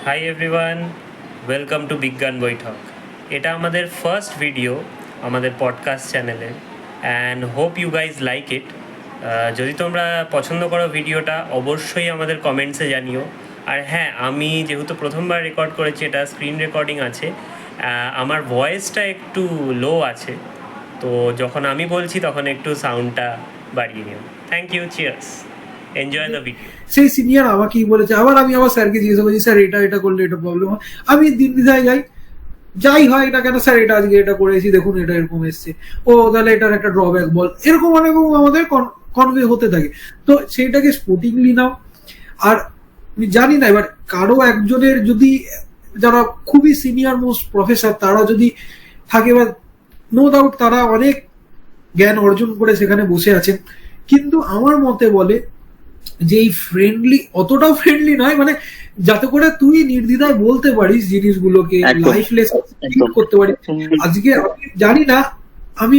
Hi everyone, welcome to বিজ্ঞান বৈঠক। এটা আমাদের ফার্স্ট ভিডিও আমাদের পডকাস্ট চ্যানেলে, and hope you guys like it. যদি তোমরা পছন্দ করো ভিডিওটা, অবশ্যই আমাদের কমেন্টসে জানিও। আর হ্যাঁ, আমি যেহেতু প্রথমবার রেকর্ড করেছি, এটা স্ক্রিন রেকর্ডিং আছে, আমার ভয়েসটা একটু লো আছে, তো যখন আমি বলছি তখন একটু সাউন্ডটা বাড়িয়ে নিও। Thank you, cheers, enjoy the video. সেই সিনিয়র আমাকেই বলেছে, আমি আবার স্যারকে জিজ্ঞেস করছি, স্যার এটা করলে এটা প্রবলেম হয়। আমি দিন দিদায় যাই হয় এটা কেন স্যার, এটা আজকে এটা করেছি, দেখুন এটা এরকম এসছে, ও তাহলে এটার একটা ড্রব্যাক বল, এরকম অনেক আমাদের কনভে হতে থাকে। তো সেইটাকে স্পোর্টিংলি নাও। আর আমি জানি না, এবার কারো একজনের যদি, যারা খুবই সিনিয়র মোস্ট প্রফেসর তারা যদি থাকে, বা নো ডাউট তারা অনেক জ্ঞান অর্জন করে সেখানে বসে আছেন, কিন্তু আমার মতে বলে যে এই ফ্রেন্ডলি, অতটাও ফ্রেন্ডলি নয়, মানে যাতে করে তুই নির্দ্বিধায় বলতে পারিস জিনিসগুলোকে, লাইফ লেসন করতে পারিস। আজকে আমি জানি না, আমি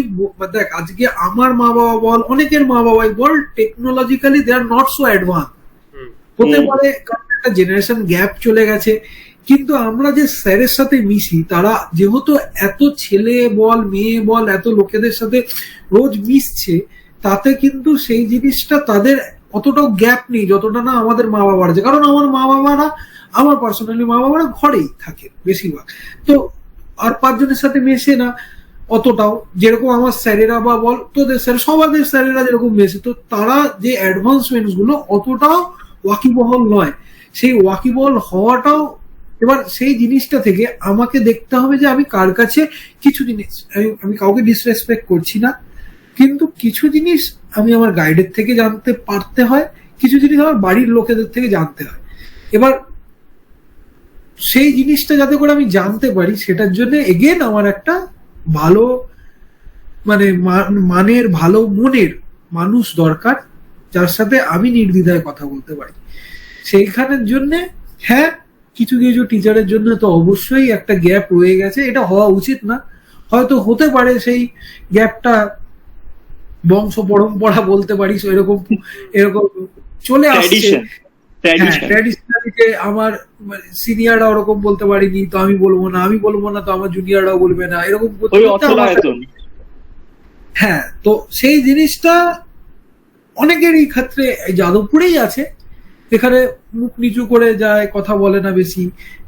দেখ, আজকে আমার মা বাবা বল, অনেকের মা বাবাই বল, technologically they are not so advance. হতে পারে কারণ একটা জেনারেশন গ্যাপ চলে গেছে, কিন্তু আমরা যে স্যারের সাথে মিশি, তারা যেহেতু এত ছেলে বল মেয়ে বল এত লোকেদের সাথে রোজ মিশছে, তাতে কিন্তু সেই জিনিসটা তাদের অতটাও গ্যাপ নেই যতটা না আমাদের মা বাবার আছে। কারণ আমার পার্সোনালি মা বাবারা ঘরেই থাকে বেশিরভাগ, তো আর পাঁচজনের সাথে মেশে না অতটাও, যেরকম আমার স্যারেরা বা বল তোদের স্যার, সবাদের স্যারেরা যেরকম মেশে, তো তারা যে অ্যাডভান্সমেন্টস গুলো অতটাও ওয়াকিবহল নয়। সেই ওয়াকিবহল হওয়াটাও, এবার সেই জিনিসটা থেকে আমাকে দেখতে হবে যে আমি কার কাছে কিছু জিনিস, আমি কাউকে ডিসরেসপেক্ট করছি না, কিন্তু কিছু জিনিস আমি আমার গাইডের থেকে জানতে পারতে হয়, কিছু জিনিস আমার বাড়ির লোকেদের থেকে জানতে হয়। এবার সেই জিনিসটা যাতে করে আমি জানতে পারি, সেটার জন্য এগেন আমার একটা ভালো, মানে মানের ভালো মনের মানুষ দরকার, যার সাথে আমি নির্দ্বিধায় কথা বলতে পারি। সেইখানের জন্য হ্যাঁ, কিছু কিছু টিচারের জন্য তো অবশ্যই একটা গ্যাপ রয়ে গেছে, এটা হওয়া উচিত না। হয়তো হতে পারে সেই গ্যাপটা বংশ পরম্পরা বলতে পারিস, এরকম এরকম চলে আসছে, ট্র্যাডিশনালিতে আমার সিনিয়ররা ওরকম বলতে পারিনি, তো আমি বলবো না তো আমার জুনিয়ররাও বলবে না, এরকম হ্যাঁ। তো সেই জিনিসটা অনেকেরই ক্ষেত্রে যাদবপুরেই আছে, এখানে মুখ নিচু করে যায়, কথা বলে না বেশি,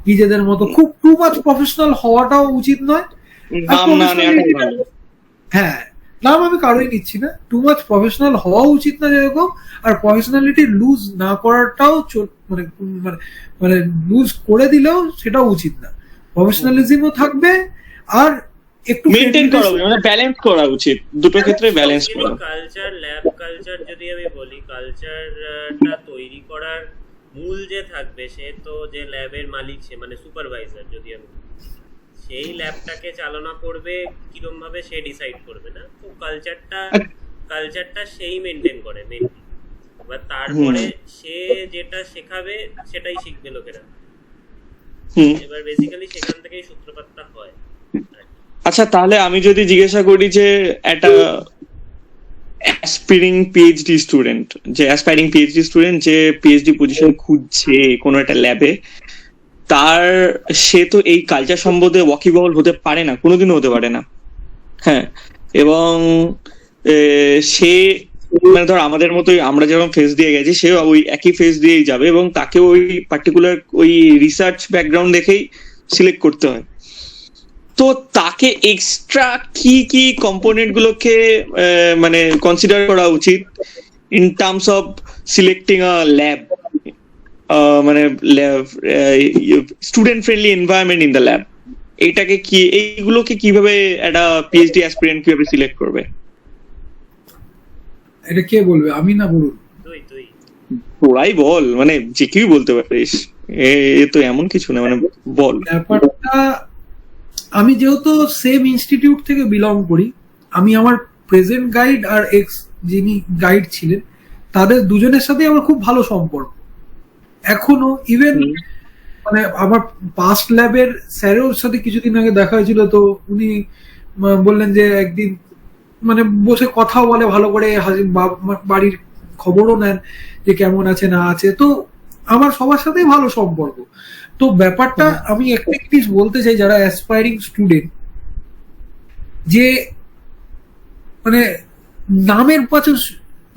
নিজেদের মতো, খুব টু মাচ প্রফেশনাল হওয়াটাও উচিত নয়। হ্যাঁ, নাম আমি কারোই নিচ্ছি না, টু মাচ প্রফেশনাল হওয়া উচিত না যেরকম, আর প্রফেশনালিটি লুজ না করাটাও মানে মানে মানে লুজ করে দিলেও সেটাও উচিত না। প্রফেশনালিজমও থাকবে আর একটু মেইনটেইন করা উচিত, মানে ব্যালেন্স করা উচিত, দুটো ক্ষেত্রে ব্যালেন্স করা। কালচার, ল্যাব কালচার যদি আমি বলি, কালচারটা তৈরি করার মূল যে থাকবে, সে তো যে ল্যাবের মালিক, সে মানে সুপারভাইজার, যদি আমি সেই ল্যাবটাকে চালনা করবে কিরকম ভাবে সে ডিসাইড করবে না, তো কালচারটা সেই মেনটেন করে মেনলি। এবার তারপরে সে যেটা শেখাবে সেটাই শিখবে লোকেরা। এবার বেসিক্যালি সেখান থেকেই সূত্রপাতটা হয়। আচ্ছা, তাহলে আমি যদি জিজ্ঞাসা করি যে একটা অ্যাসপাইরিং পিএইচডি স্টুডেন্ট যে পিএইচডি পজিশন খুঁজছে কোনো একটা ল্যাবে, সে তো এই কালচার সম্বন্ধে ওয়াকিবহল হতে পারে না, কোনোদিনও হতে পারে না। হ্যাঁ, এবং সে মানে ধর আমাদের মতোই, আমরা যেরকম ফেস দিয়ে গেছি, সে ওই একই ফেস দিয়েই যাবে, এবং তাকে ওই পার্টিকুলার ওই রিসার্চ ব্যাকগ্রাউন্ড দেখেই সিলেক্ট করতে হয়। তো তাকে এক্সট্রা কি কি কম্পোনেন্ট গুলোকে মানে কনসিডার করা উচিত in terms of selecting a lab, মানে student friendly environment in the lab, এইগুলোকে কিভাবে একটা পিএইচডি অ্যাসপিরেন্ট কিভাবে সিলেক্ট করবে? এটা কে বলবে, আমি না বলুন? তোরাই বল, মানে যে কেউ বলতে পারিস, এ তো এমন কিছু না, মানে বল। ব্যাপারটা, আমি যেহেতু সেম ইনস্টিটিউট থেকে বিলং করি, আমি আমার প্রেজেন্ট গাইড আর এক্স যিনি গাইড ছিলেন, তাদের দুজনের সাথে আমার খুব ভালো সম্পর্ক এখনো। ইভেন মানে আমার পাস্ট ল্যাবের স্যারের সাথে কিছুদিন আগে দেখা হয়েছিল, তো উনি বললেন যে একদিন মানে বসে কথাও বলে ভালো করে, বাড়ির খবরও নেন যে কেমন আছে না আছে। তো আমার সবার সাথেই ভালো সম্পর্ক। তো ব্যাপারটা আমি একটা জিনিস বলতে চাই যারা অ্যাসপায়ারিং স্টুডেন্ট, যে মানে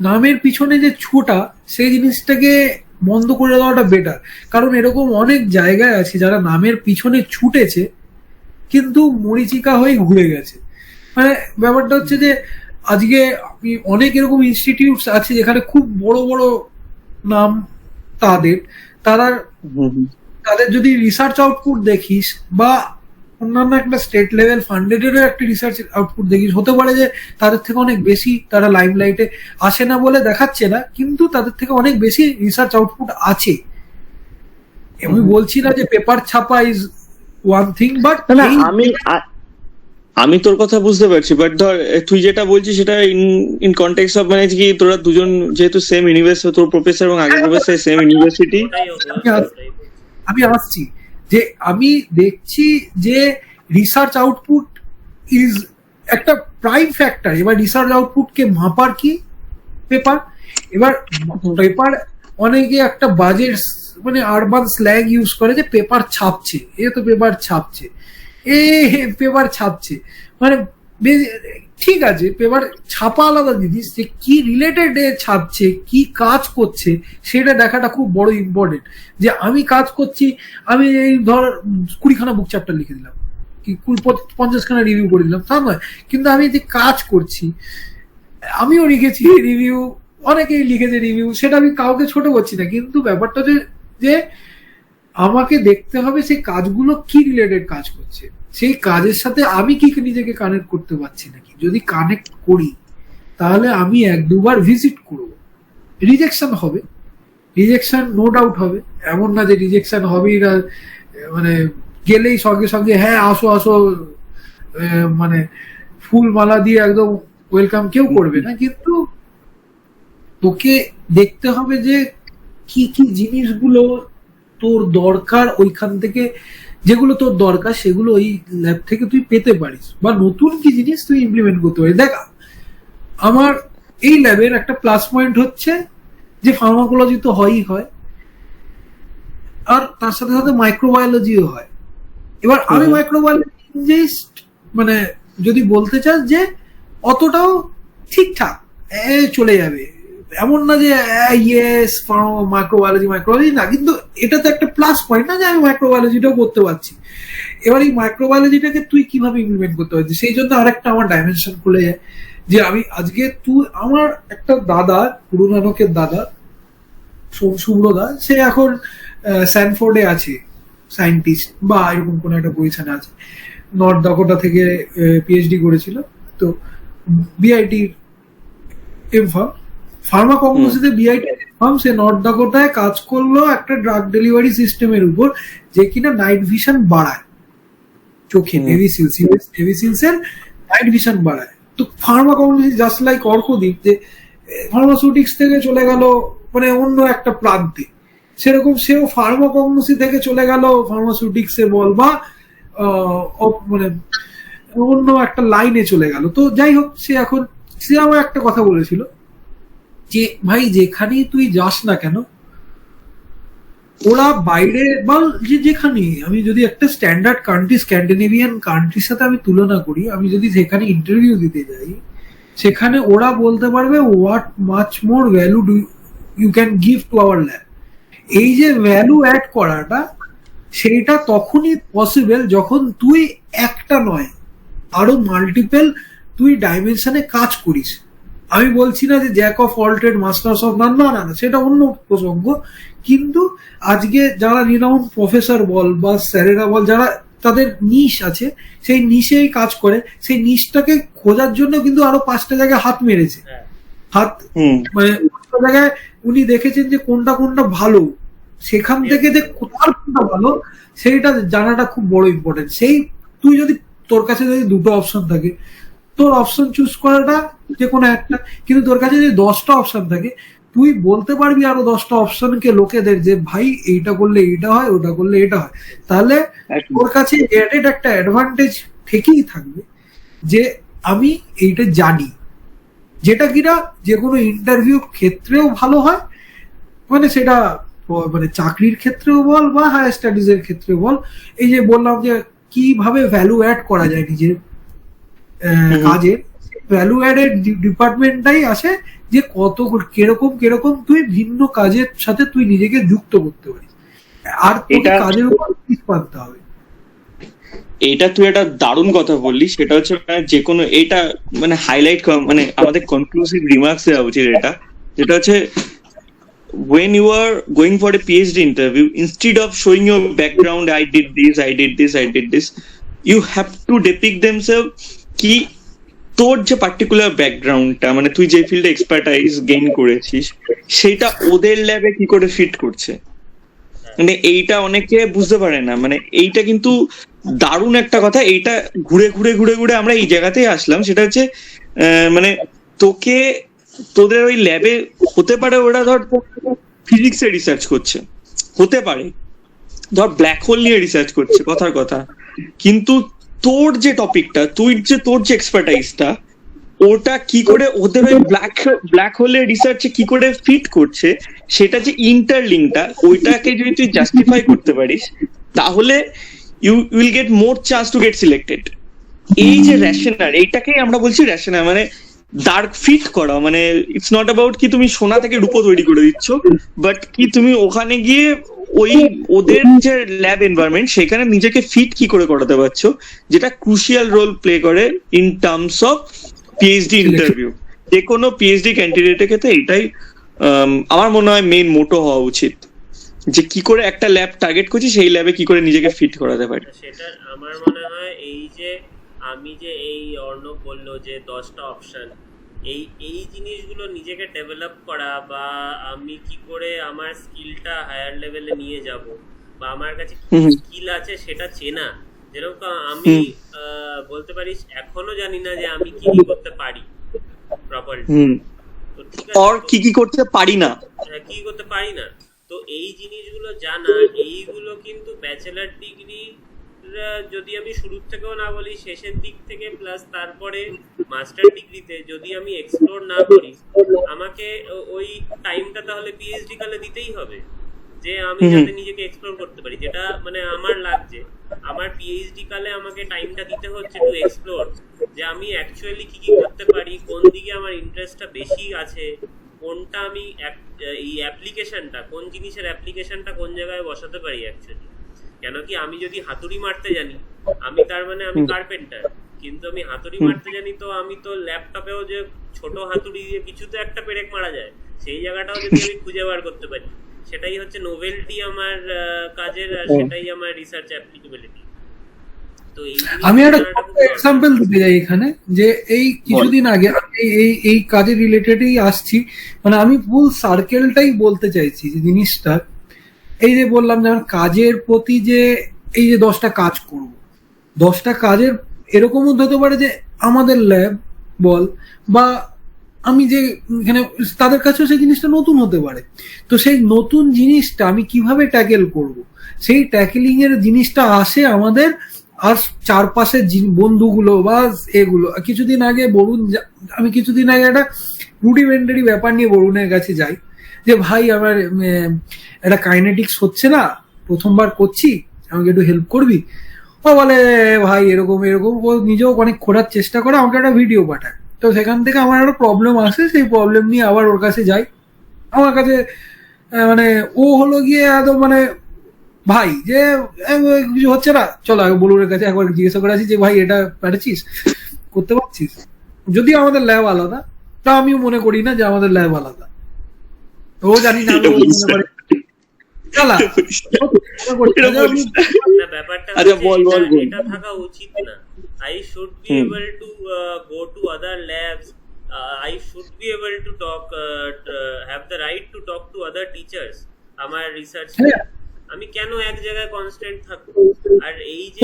নামের পিছনে যে ছোটা, সেই জিনিসটাকে বন্ধ করে দেওয়াটা বেটার। কারণ এরকম অনেক জায়গায় আছে যারা নামের পিছনে ছুটেছে কিন্তু মরিচিকা হয়ে ঘুরে গেছে। মানে ব্যাপারটা হচ্ছে যে আজকে অনেক এরকম ইনস্টিটিউটস আছে যেখানে খুব বড় বড় নাম তাদের যদি রিসার্চ আউটপুট দেখিস বা অন্যান্য একটা স্টেট লেভেল ফান্ডেডেরও একটা রিসার্চ আউটপুট দেখিস, হতে পারে যে তাদের থেকে অনেক বেশি তারা লাইমলাইটে আসে না বলে দেখাচ্ছে না, কিন্তু তাদের থেকে অনেক বেশি রিসার্চ আউটপুট আছে। আমি বলছি না যে পেপার ছাপা ইজ ওয়ান থিং, বাট আমি তোর কথা বুঝতে পারছি, বাট ধর তুই যেটা বলছিস সেটা ইন কনটেক্সট অফ মানে কি তোরা দুজন যেহেতু সেম ইউনিভার্সিটি, তোর প্রফেসর এবং আগের প্রফেসর সেম ইউনিভার্সিটি। আমি আসছি যে আমি দেখছি যে রিসার্চ আউটপুট ইজ একটা প্রাইম ফ্যাক্টর। এবার রিসার্চ আউটপুটকে মাপার কি পেপার। এবার পেপার অনেকে একটা বাজেট মানে আরবান স্ল্যাং ইউজ করে যে পেপার ছাপছে, এ তো পেপার ছাপছে, পেপার ছাপছে। মানে ঠিক আছে, পেপার ছাপা আলাদা জিনিস, যে কি রিলেটেড এ ছাপছে, কি কাজ করছে সেটা দেখাটা খুব বড় ইম্পর্টেন্ট। যে আমি কাজ করছি, আমি এই ধর 20খানা বুক চ্যাপ্টার লিখে দিলাম, কি 50খানা রিভিউ করে দিলাম, তা নয়। কিন্তু আমি যে কাজ করছি, আমিও লিখেছি রিভিউ, অনেকেই লিখেছে রিভিউ, সেটা আমি কাউকে ছোট করছি না, কিন্তু ব্যাপারটা যে আমাকে দেখতে হবে সেই কাজগুলো কি রিলেটেড কাজ করছে, সেই কাজের সাথে আমি কি নিজেকে কানেক্ট করতে পারছি নাকি। যদি কানেক্ট করি তাহলে আমি 1-2বার ভিজিট করব। রিজেকশন হবে, রিজেকশন নো ডাউট হবে, এমন না যে রিজেকশন হবেই না, মানে গেলেই সঙ্গে সঙ্গে হ্যাঁ আসো আসো মানে ফুল মালা দিয়ে একদম ওয়েলকাম কেউ করবে না। কিন্তু তোকে দেখতে হবে যে কি কি জিনিসগুলো তোর দরকার, ওইখান থেকে যেগুলো তোর দরকার সেগুলো ওই ল্যাব থেকে তুই পেতে পারিস, বা নতুন কি জিনিস তুই ইমপ্লিমেন্ট করতে পারিস। দেখ, আমার এই ল্যাবের একটা প্লাস পয়েন্ট হচ্ছে যে ফার্মাকোলজি তো হয়ই হয়, আর তার সাথে সাথে মাইক্রোবায়োলজিও হয়। এবার আমি মাইক্রোবায়োলজিস্ট, মানে যদি বলতে চাস যে অতটাও ঠিকঠাক চলে যাবে, এমন না যে ইয়েস মাইক্রোবায়োলজি না, কিন্তু এটা তো একটা প্লাস পয়েন্ট না যে আমি মাইক্রোবায়োলজিটাও করতে পারছি। এবার এই মাইক্রোবায়োলজিটাকে তুই কিভাবে ইমপ্লিমেন্ট করতে পারছিস, সেই জন্য আরেকটা আমার ডাইমেনশন খুলে যায়। যে আমি আজকে আমার একটা দাদা, গুরু নানকের দাদা শুভ্রদা, সে এখন স্ট্যানফোর্ডে আছে সায়েন্টিস্ট বা এরকম কোন একটা পজিশনে আছে, নর্থ ডাকোটা থেকে পিএইচডি করেছিল, তো বিআইটি এমফার্ম ফার্মাকগনোসিসে বিআইটি এমফার্ম, সে নর্থ ডাকোটায় কাজ করলো একটা ড্রাগ ডেলিভারি সিস্টেমের উপর, যে কিনা নাইট ভিশন বাড়ায় চোখে, নেভিসিলস এর নাইট ভিশন বাড়ায়। তো ফার্মাকগনোসিস জাস্ট লাইক অর্কদ্বীপ, যে ফার্মাসিউটিক্স থেকে চলে গেল মানে অন্য একটা প্রান্তে, সেরকম সেও ফার্মাকগনোসি থেকে চলে গেল ফার্মাসিউটিক্স এ বল বা মানে অন্য একটা লাইনে চলে গেল। তো যাই হোক, সে আমার একটা কথা বলেছিল যে ভাই যেখানেই তুই যাস না কেন, ওরা বাইরে বা যেখানে, আমি যদি একটা স্ট্যান্ডার্ড কান্ট্রি স্ক্যান্ডিনেভিয়ান কান্ট্রির সাথে আমি তুলনা করি, আমি যদি সেখানে ইন্টারভিউ দিতে যাই, সেখানে ওরা বলতে পারবে what much more value do you can give to our lab. এই যে ভ্যালু অ্যাড করাটা, সেইটা তখনই পসিবল যখন তুই একটা নয় আরো মাল্টিপল তুই ডাইমেনশনে কাজ করিস। আমি বলছি না যে Jack of all trade masters of নান, না, সেটা অন্য প্রসঙ্গ। কিন্তু আজকে যারা রিনাউন্ড প্রফেসর বল বা স্যারেরা বল, যারা তাদের নিশ আছে, সেই নিশেই কাজ করে, সেই নিশটাকে খোঁজার জন্য কিন্তু আরো 5টা জায়গায় হাত মেরেছে, মানে 5টা জায়গায় উনি দেখেছেন যে কোনটা কোনটা ভালো, সেখান থেকে যে কোনটা ভালো সেইটা জানাটা খুব বড় ইম্পর্টেন্ট। সেই তুই যদি তোর কাছে যদি 2টো অপশন থাকে, তোর অপশন চুজ করাটা যে কোনো একটা, কিন্তু তোর কাছে যদি 10টা অপশন থাকে, তুই বলতে পারবি আরো 10টা অপশনকে লোকেদের যে ভাই এইটা করলে এইটা হয়, ওটা করলে এটা হয়। তাহলে তোর কাছে এডেড একটা অ্যাডভান্টেজ থেকেই থাকবে যে আমি এইটা জানি, যেটা কিনা যে কোনো ইন্টারভিউ ক্ষেত্রেও ভালো হয়। মানে সেটা মানে চাকরির ক্ষেত্রেও বল বা হায়ার স্টাডিজ এর ক্ষেত্রে বল, এই যে বললাম যে কিভাবে ভ্যালু অ্যাড করা যায় নিজের কাজে, ভ্যালু অ্যাডের ডিপার্টমেন্টটাই আছে যে কত কিরকম তুই ভিন্ন কাজের সাথে তুই নিজেকে যুক্ত করতে পারিস, আর তোকে কাজের উপর পারতে হবে। এটা তুই একটা দারুণ কথা বললি, সেটা হচ্ছে যে কোনো এটা মানে হাইলাইট মানে আমাদের কনক্লুসিভ রিমার্কস দেওয়া উচিত এটা, যেটা হচ্ছে when you are going for a PhD interview, instead of showing your background, I did this, you have to depict themselves কি তোর যে পার্টিকুলার ব্যাকগ্রাউন্ডটা, মানে তুই যে ফিল্ডে এক্সপার্টাইজ গেইন করেছিস সেটা ওদের ল্যাবে কি করে ফিট করছে। মানে এইটা অনেকে বুঝতে পারে না, মানে এইটা কিন্তু দারুণ একটা কথা। এইটা ঘুরে ঘুরে ঘুরে ঘুরে আমরা এই জায়গাতেই আসলাম, সেটা হচ্ছে মানে তোকে তোদের ওই ল্যাবে হতে পারে ওরা ধর ফিজিক্সে রিসার্চ করছে, হতে পারে ধর ব্ল্যাক হোল নিয়ে রিসার্চ করছে, কথার কথা, কিন্তু তোর যে টপিকটা, তোর যে এক্সপার্টাইজটা, ওটা কি করে ওদের ওই ব্ল্যাক হোলের রিসার্চে কি করে ফিট করছে, সেটা যে ইন্টারলিঙ্কটা, ওইটাকে যদি তুই জাস্টিফাই করতে পারিস তাহলে you will get more chance to get selected. এই যে রেশনাল, এইটাকেই আমরা বলছি রেশনাল, মানে ডার্ক ফিট করা। মানে ইটস নট অ্যাবাউট কি তুমি সোনা থেকে রূপো তৈরি করে দিচ্ছ, বাট কি তুমি ওখানে গিয়ে ওই ওদের যে ল্যাব এনভায়রনমেন্ট সেখানে নিজেকে ফিট কি করে করাতে পারছো, যেটা ক্রুশিয়াল রোল প্লে করে in terms of PhD interview. যে কোনো পিএইচডি ক্যান্ডিডেটের ক্ষেত্রে এটাই আমার মনে হয় মেইন মোটো হওয়া উচিত, যে কি করে একটা ল্যাব টার্গেট করছি সেই ল্যাবে কি করে নিজেকে ফিট করাতে পারি। সেটা আমার মনে হয় এই যে আমি যে এই অর্ণব বললো যে 10টা অপশন, এই জিনিসগুলো নিজেকে ডেভেলপ করা, বা আমি কি করে আমার স্কিলটা হায়ার লেভেলে নিয়ে যাব, বা আমার কাছে কি স্কিল আছে সেটা চেনা। যেরকম আমি বলতে পারিস এখনো জানি না যে আমি কি করতে পারি প্রপারলি, তো ঠিক আছে, আর কি করতে পারি না, কি করতে পারি না। তো এই জিনিসগুলো জানা, এইগুলো কিন্তু ব্যাচেলার ডিগ্রি যদি আমি শুরুর থেকেও না বলি, শেষের দিক থেকে প্লাস তারপরে মাস্টার ডিগ্রিতে যদি আমি এক্সপ্লোর না করি, আমাকে ওই টাইমটা তাহলে পিএইচডি কালে দিতেই হবে, যে আমি যাতে নিজেকে এক্সপ্লোর করতে পারি। যেটা মানে আমার লাগছে, আমার পিএইচডি কালে আমাকে টাইমটা দিতে হচ্ছে টু এক্সপ্লোর, যে আমি অ্যাকচুয়ালি কি করতে পারি, কোন দিকে আমার ইন্টারেস্টটা বেশি আছে, কোনটা আমি এই অ্যাপ্লিকেশনটা, কোন জিনিসের অ্যাপ্লিকেশনটা কোন জায়গায় বসাতে পারি অ্যাকচুয়ালি। কেন কি আমি যদি হাতুড়ি মারতে জানি, আমি তার মানে আমি কার্পেন্টার, কিন্তু আমি হাতুড়ি মারতে জানি তো আমি তো ল্যাপটপেও যে ছোট হাতুড়ি দিয়ে কিছু তো একটা পেরেক মারা যায়, সেই জায়গাটাও যদি আমি খুঁজে বার করতে পারি, সেটাই হচ্ছে নোভেলটি আমার কাজের, আর সেটাই আমার রিসার্চ অ্যাপ্লিকেবিলিটি। তো আমি একটা এক্সাম্পল দিতে যাই এখানে, যে এই কিছুদিন আগে এই কাজের রিলেটেডই আসছি, মানে আমি ফুল সার্কেলটাই বলতে চাইছি যে জিনিসটা, এই যে বললাম যে আমার কাজের প্রতি যে এই যে 10টা কাজ করব, 10টা কাজের এরকম হতে পারে যে আমাদের ল্যাব বল বা আমি যে এখানে তাদের কাছেও সেই জিনিসটা নতুন হতে পারে। তো সেই নতুন জিনিসটা আমি কিভাবে ট্যাকেল করব, সেই ট্যাকেলিং এর জিনিসটা আসে আমাদের আর চারপাশের বন্ধুগুলো বা এগুলো। কিছুদিন আগে আমি কিছুদিন আগে একটা রুডিমেন্টারি ব্যাপার নিয়ে বরুণের কাছে যাই, যে ভাই আমার একটা কাইনেটিক্স হচ্ছে না, প্রথমবার করছি, আমাকে একটু হেল্প করবি। ও বলে ভাই এরকম এরকম, ও নিজেও অনেক খোঁড়ার চেষ্টা করে, আমাকে একটা ভিডিও পাঠায়। তো সেখান থেকে আমার একটা প্রবলেম আসে, সেই প্রবলেম নিয়ে আবার ওর কাছে যাই। আমার কাছে মানে ও হলো গিয়ে একদম মানে ভাই যে কিছু হচ্ছে না, চলো আগে বলুনের কাছে একবার জিজ্ঞাসা করে আসি যে ভাই এটা পারছিস, করতে পারছিস। যদিও আমাদের ল্যাব আলাদা, তা আমিও মনে করি না যে আমাদের ল্যাব আলাদা, ও জানি না ব্যাপারটা এটা থাকা উচিত না। I should be able to go to other labs. I should be able to talk, have the right to talk to other teachers. আমার রিসার্চ আমি কেন এক জায়গায় কনস্ট্যান্ট থাকবো? আর এই যে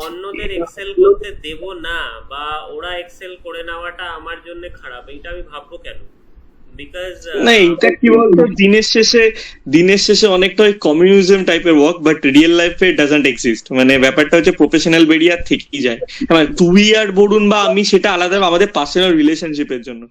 অন্যদের এক্সেল করতে দেব না, বা ওরা এক্সেল করে নেওয়াটা আমার জন্য খারাপ, এইটা আমি ভাববো কেন? না এটা কি বলতো, দিনের শেষে অনেকটা ওই কমিউনিজম টাইপের ওয়ার্ক, বাট রিয়েল লাইফে ডাজন্ট এক্সিস্ট। মানে ব্যাপারটা হচ্ছে প্রফেশনাল বেরিয়ার থেকেই যায়, তুই আর বরুণ বা আমি সেটা আলাদা আমাদের পার্সোনাল রিলেশনশিপের জন্য।